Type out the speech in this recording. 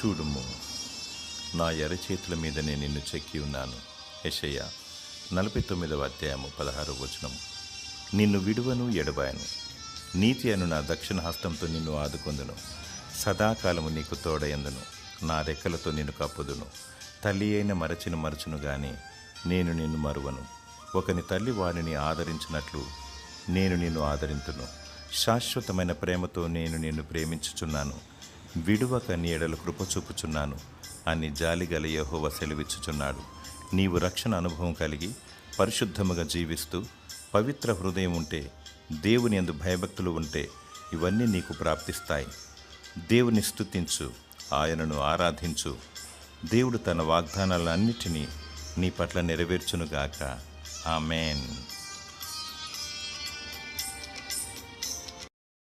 చూడుము, నా ఎరచేతుల మీదనే నిన్ను చెక్కి ఉన్నాను. యెషయా 49:16. నిన్ను విడువను ఎడబాయను, నీతి అను నా దక్షిణ హస్తంతో నిన్ను ఆదుకొందును. సదాకాలము నీకు తోడయందును, నా రెక్కలతో నిన్ను కప్పుదును. తల్లి అయిన మరచును గాని నేను నిన్ను మరువను. ఒకని తల్లి వారిని ఆదరించినట్లు నేను నిన్ను ఆదరింతును. శాశ్వతమైన ప్రేమతో నేను నిన్ను ప్రేమించుచున్నాను, విడువక నీ ఎడల కృప చూపుచున్నాను అని జాలిగల యెహోవా సెలవిచ్చుచున్నాడు. నీవు రక్షణ అనుభవం కలిగి పరిశుద్ధముగా జీవిస్తూ పవిత్ర హృదయం ఉంటే, దేవుని యందు భయభక్తులు ఉంటే ఇవన్నీ నీకు ప్రాప్తిస్తాయి. దేవుని స్తుతించు, ఆయనను ఆరాధించు. దేవుడు తన వాగ్దానాలన్నిటినీ నీ పట్ల నెరవేర్చునుగాక. ఆమేన్.